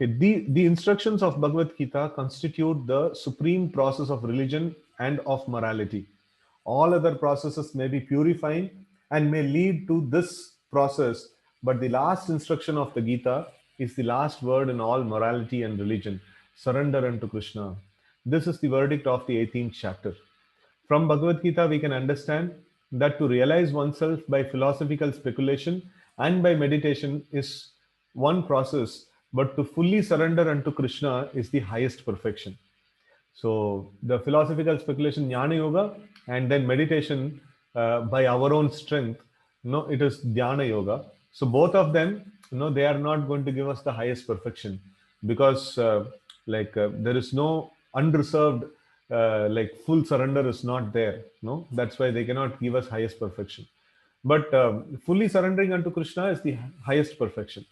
Okay, the instructions of Bhagavad Gita constitute the supreme process of religion and of morality. All other processes may be purifying and may lead to this process, but the last instruction of the Gita is the last word in all morality and religion. Surrender unto Krishna. This is the verdict of the 18th chapter. From Bhagavad Gita, we can understand that to realize oneself by philosophical speculation and by meditation is one process, but to fully surrender unto Krishna is the highest perfection. So the philosophical speculation, jnana yoga, and then meditation by our own strength, it is dhyana yoga. So both of them, they are not going to give us the highest perfection because there is no unreserved, like full surrender is not there. No, that's why they cannot give us highest perfection. But fully surrendering unto Krishna is the highest perfection.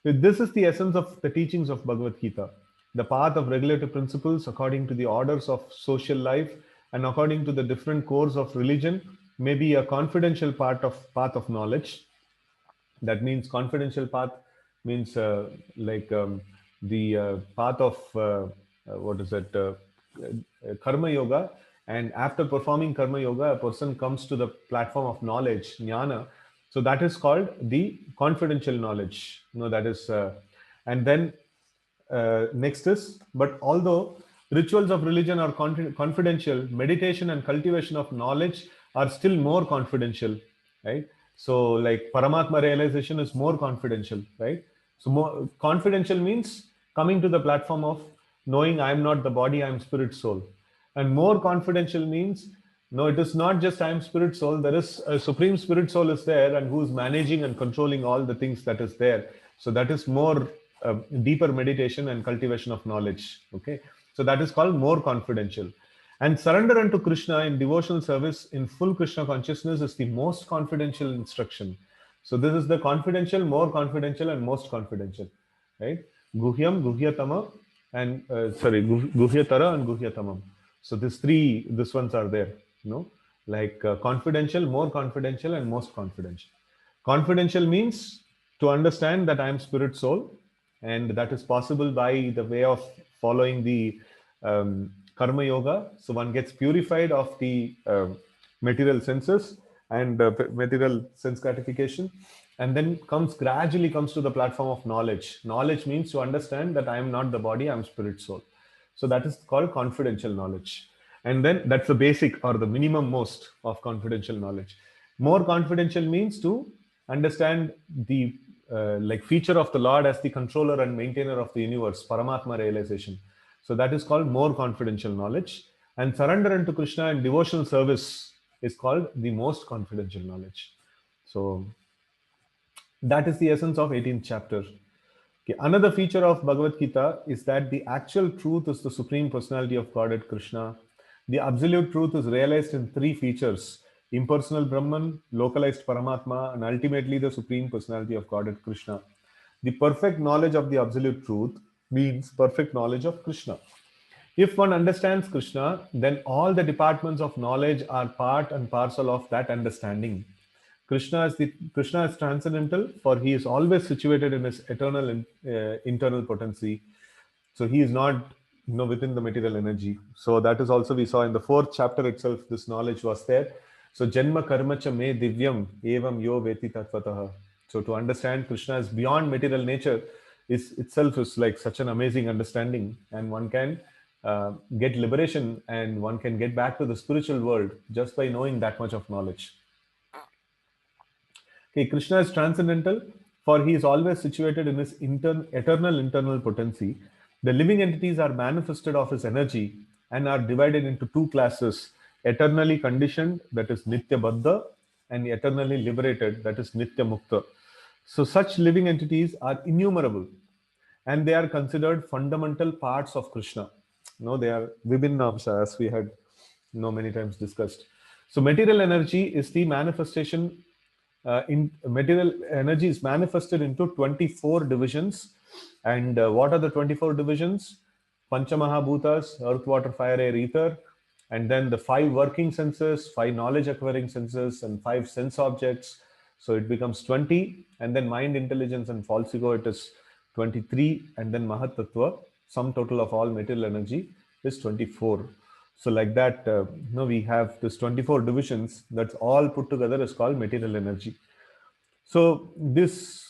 This is the essence of the teachings of Bhagavad Gita. The path of regulative principles according to the orders of social life and according to the different cores of religion may be a confidential path of knowledge. That means confidential path means the path of what is it karma yoga, and after performing karma yoga a person comes to the platform of knowledge, jnana. So that is called the confidential knowledge, that is and then next is, but although rituals of religion are confidential, meditation and cultivation of knowledge are still more confidential, right? So, like Paramatma realization is more confidential, right? So, more confidential means coming to the platform of knowing I am not the body, I am spirit, soul. And more confidential means no, it is not just I am spirit, soul. There is a supreme spirit soul is there, and who is managing and controlling all the things that is there. So that is more deeper meditation and cultivation of knowledge. Okay, so that is called more confidential. And surrender unto Krishna in devotional service in full Krishna consciousness is the most confidential instruction. So this is the confidential, more confidential, and most confidential, right? Guhyam, Guhyatama, and Guhyatara and Guhyatamam. So these ones are there, like confidential, more confidential, and most confidential. Confidential means to understand that I am spirit soul, and that is possible by the way of following the karma yoga. So one gets purified of the material senses and material sense gratification, and then gradually comes to the platform of knowledge. Knowledge means to understand that I am not the body, I am spirit soul. So that is called confidential knowledge. And then that's the basic or the minimum most of confidential knowledge. More confidential means to understand the like feature of the Lord as the controller and maintainer of the universe, Paramatma realization. So that is called more confidential knowledge. And surrender unto Krishna and devotional service is called the most confidential knowledge. So that is the essence of 18th chapter. Okay, another feature of Bhagavad Gita is that the actual truth is the Supreme Personality of Godhead Krishna. The absolute truth is realized in three features: impersonal Brahman, localized Paramatma, and ultimately the Supreme Personality of Godhead Krishna. The perfect knowledge of the absolute truth means perfect knowledge of Krishna. If one understands Krishna, then all the departments of knowledge are part and parcel of that understanding. Krishna is transcendental, for he is always situated in his eternal internal potency. So he is not within the material energy. So that is also we saw in the 4th chapter itself. This knowledge was there. So Janma Karmacha Me Divyam Evam Yo Veti Tatvatah. So to understand Krishna is beyond material nature is itself is like such an amazing understanding, and one can get liberation and one can get back to the spiritual world just by knowing that much of knowledge. Okay, Krishna is transcendental, for he is always situated in his eternal internal potency. The living entities are manifested of his energy and are divided into two classes: eternally conditioned, that is Nitya Baddha, and eternally liberated, that is Nitya Mukta. So, such living entities are innumerable and they are considered fundamental parts of Krishna. No, they are vibhinna amsha, as we had many times discussed. So material energy is the manifestation. In material energy is manifested into 24 divisions. And what are the 24 divisions? Panchamahabhutas: earth, water, fire, air, ether. And then the five working senses, five knowledge acquiring senses, and five sense objects. So it becomes 20. And then mind, intelligence, and false ego, it is 23. And then Mahat Tattva, sum total of all material energy, is 24. So like that, we have this 24 divisions. That's all put together is called material energy. So this,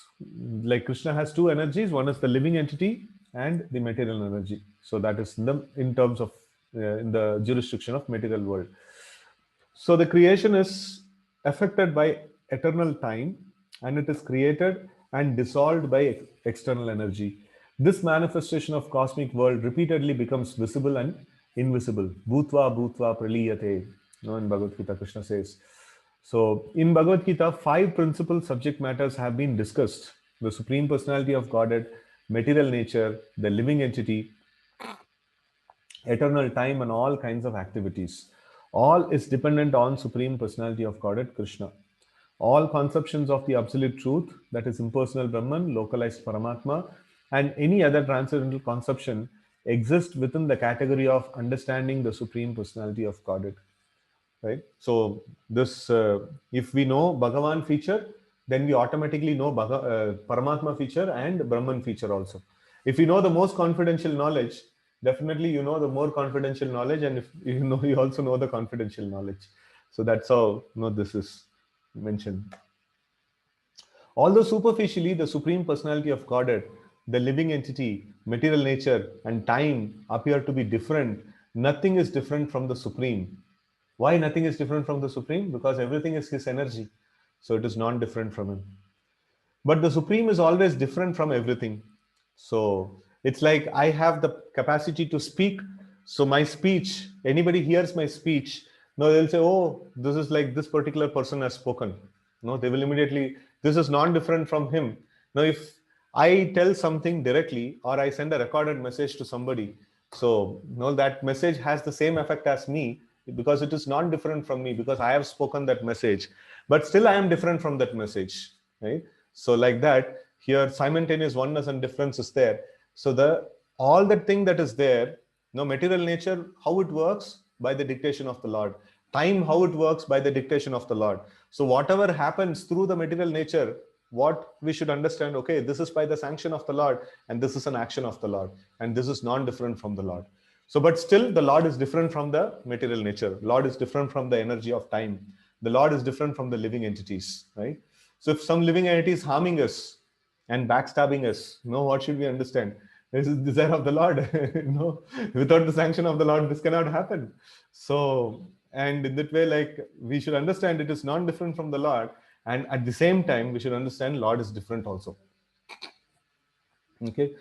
like Krishna has two energies. One is the living entity and the material energy. So that is in terms of in the jurisdiction of material world. So the creation is affected by eternal time, and it is created and dissolved by external energy. This manifestation of cosmic world repeatedly becomes visible and invisible. Bhutva bhutva praliyate. In Bhagavad Gita, Krishna says. So in Bhagavad Gita, five principal subject matters have been discussed: the Supreme Personality of Godhead, material nature, the living entity, eternal time, and all kinds of activities. All is dependent on Supreme Personality of Godhead, Krishna. All conceptions of the absolute truth, that is impersonal Brahman, localized Paramatma, and any other transcendental conception exist within the category of understanding the Supreme Personality of Godhead. Right? So this, if we know Bhagavan feature, then we automatically know Paramatma feature and Brahman feature also. If you know the most confidential knowledge, definitely you know the more confidential knowledge, and if you know, you also know the confidential knowledge. So that's how this is mentioned. Although superficially the Supreme Personality of Godhead, the living entity, material nature, and time appear to be different, nothing is different from the Supreme. Why nothing is different from the Supreme? Because everything is His energy. So it is non-different from Him. But the Supreme is always different from everything. So it's like I have the capacity to speak. So my speech, anybody hears my speech, no, they'll say, oh, this is like this particular person has spoken. No, they will immediately, this is non-different from him. Now, if I tell something directly or I send a recorded message to somebody, so no, that message has the same effect as me because it is non-different from me, because I have spoken that message. But still I am different from that message, right? So like that, here simultaneous oneness and difference is there. So the all that thing that is there, material nature, how it works? By the dictation of the Lord. Time, how it works? By the dictation of the Lord. So whatever happens through the material nature, what we should understand, okay, this is by the sanction of the Lord, and this is an action of the Lord, and this is non-different from the Lord. So, but still the Lord is different from the material nature. Lord is different from the energy of time. The Lord is different from the living entities, right? So if some living entity is harming us and backstabbing us, what should we understand? This is the desire of the Lord. Without the sanction of the Lord, this cannot happen. So, and in that way, like, we should understand it is not different from the Lord, and at the same time, we should understand Lord is different also. Okay.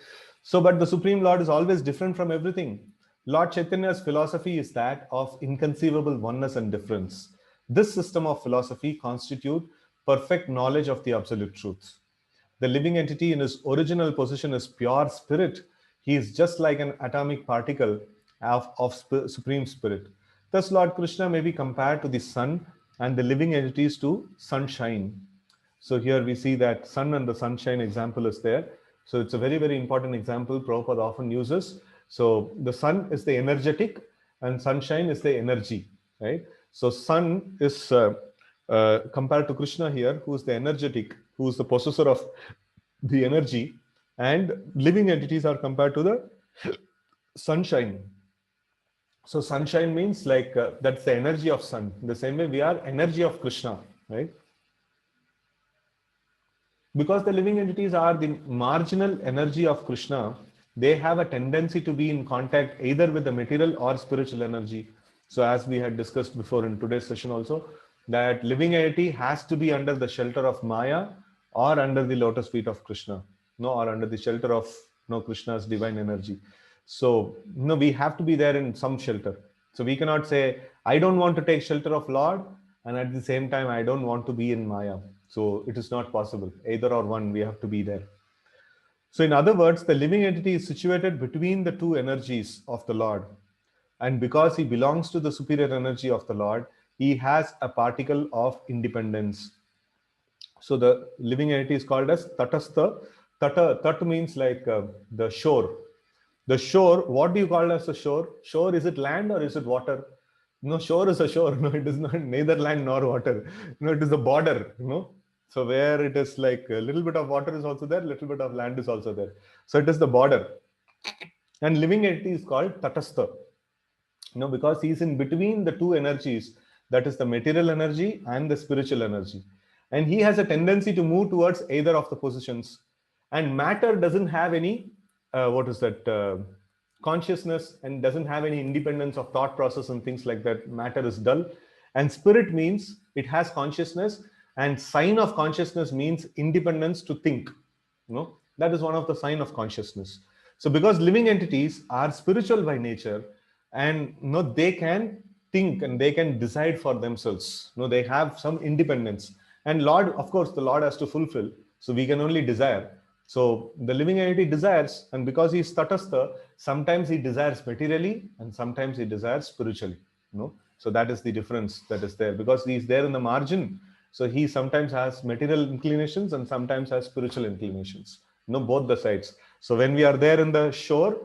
So, but the Supreme Lord is always different from everything. Lord Chaitanya's philosophy is that of inconceivable oneness and difference. This system of philosophy constitutes perfect knowledge of the absolute truth. The living entity in his original position is pure spirit. He is just like an atomic particle of Supreme Spirit. Thus, Lord Krishna may be compared to the sun and the living entities to sunshine. So here we see that sun and the sunshine example is there. So it's a very, very important example Prabhupada often uses. So the sun is the energetic and sunshine is the energy, right? So sun is compared to Krishna here, who is the energetic, who is the possessor of the energy, and living entities are compared to the sunshine. So sunshine means like that's the energy of sun. In the same way, we are energy of Krishna, right? Because the living entities are the marginal energy of Krishna, they have a tendency to be in contact either with the material or spiritual energy. So as we had discussed before in today's session also, that living entity has to be under the shelter of Maya or under the lotus feet of Krishna, or under the shelter of Krishna's divine energy. So we have to be there in some shelter. So we cannot say, I don't want to take shelter of Lord, and at the same time, I don't want to be in Maya. So it is not possible. Either or one, we have to be there. So, in other words, the living entity is situated between the two energies of the Lord. And because he belongs to the superior energy of the Lord, he has a particle of independence. So, the living entity is called as Tatastha. Tat means like the shore. The shore, what do you call as a shore? Shore, is it land or is it water? No, shore is a shore. No, it is not neither land nor water. No, it is the border, So where it is like a little bit of water is also there, little bit of land is also there. So it is the border. And living entity is called Tatastha, because he's in between the two energies, that is the material energy and the spiritual energy. And he has a tendency to move towards either of the positions. And matter doesn't have any, consciousness, and doesn't have any independence of thought process and things like that. Matter is dull. And spirit means it has consciousness, and sign of consciousness means independence to think. That is one of the sign of consciousness. So because living entities are spiritual by nature, and they can think and they can decide for themselves. They have some independence. And Lord, of course, the Lord has to fulfill, so we can only desire. So the living entity desires, and because he is tatastha, sometimes he desires materially and sometimes he desires spiritually. So that is the difference that is there, because he is there in the margin. So he sometimes has material inclinations and sometimes has spiritual inclinations. Both the sides. So when we are there in the shore,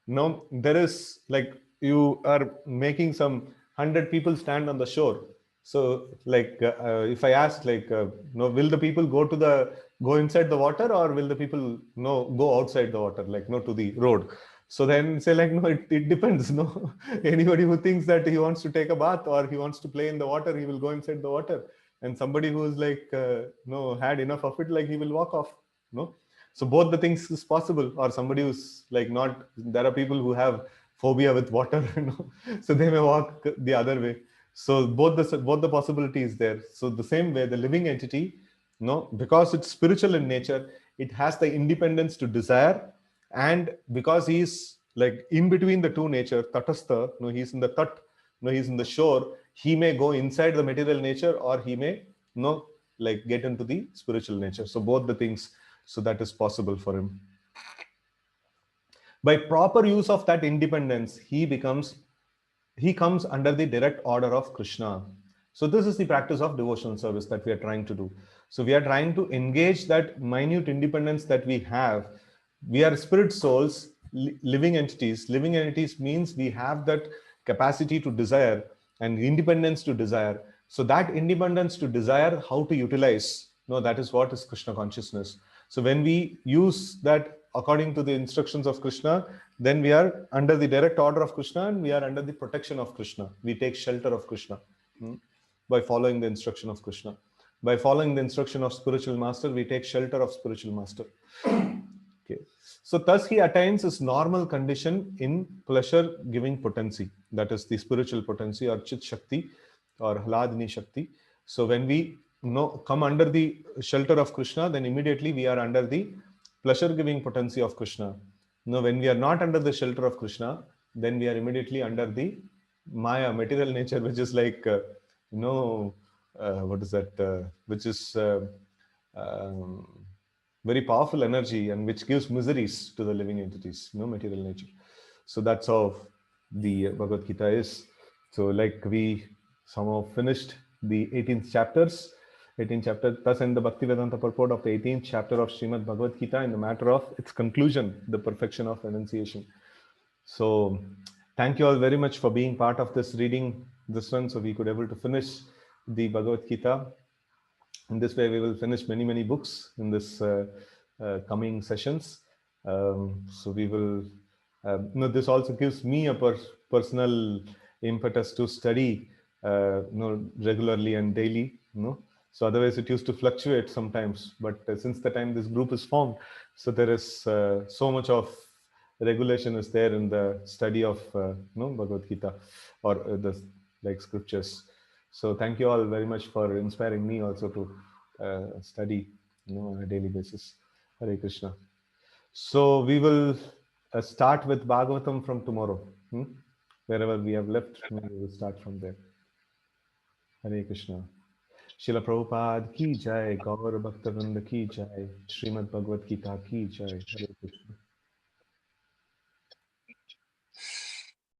there is like you are making some 100 people stand on the shore. So like if I ask like will the people go inside the water, or will the people go outside the water, like to the road? So then say like, no, it depends. Anybody who thinks that he wants to take a bath or he wants to play in the water, he will go inside the water. And somebody who is like had enough of it, like he will walk off. no so both the things is possible. Or somebody who's like not, there are people who have phobia with water, so they may walk the other way. So both the possibility is there. So the same way, the living entity, because it's spiritual in nature, it has the independence to desire. And because he's like in between the two nature, tatastha, he's in the tat, he's in the shore, he may go inside the material nature, or he may like get into the spiritual nature. So both the things, so that is possible for him. By proper use of that independence, he comes under the direct order of Krishna. So this is the practice of devotional service that we are trying to do. So we are trying to engage that minute independence that we have. We are spirit souls, living entities. Living entities means we have that capacity to desire and independence to desire. So that independence to desire, how to utilize, that is what is Krishna consciousness. So when we use that according to the instructions of Krishna, then we are under the direct order of Krishna, and we are under the protection of Krishna. We take shelter of Krishna by following the instruction of Krishna. By following the instruction of spiritual master, we take shelter of spiritual master. Okay. So thus he attains his normal condition in pleasure giving potency, that is the spiritual potency, or Chit Shakti, or Hladini Shakti. So when we come under the shelter of Krishna, then immediately we are under the pleasure giving potency of Krishna. When we are not under the shelter of Krishna, then we are immediately under the Maya, material nature, which is like what is that which is um, very powerful energy, and which gives miseries to the living entities, material nature. So that's how the Bhagavad Gita is. So like we somehow finished the 18th chapters, 18th chapter, thus end the Bhakti Vedanta purport of the 18th chapter of Srimad Bhagavad Gita in the matter of its conclusion, the perfection of renunciation. So thank you all very much for being part of this reading, this one, so we could able to finish the Bhagavad Gita. In this way, we will finish many books in this coming sessions. So we will, this also gives me a personal impetus to study, regularly and daily. So otherwise, it used to fluctuate sometimes. But since the time this group is formed, so there is so much of regulation is there in the study of Bhagavad Gita, or the like scriptures. So thank you all very much for inspiring me also to study on a daily basis. Hare Krishna. So we will start with Bhagavatam from tomorrow. Wherever we have left, we will start from there. Hare Krishna. Srila Prabhupada ki jai, Gaur Bhakta Vrinda ki jai, Srimad Bhagavad Gita ki jai. Hare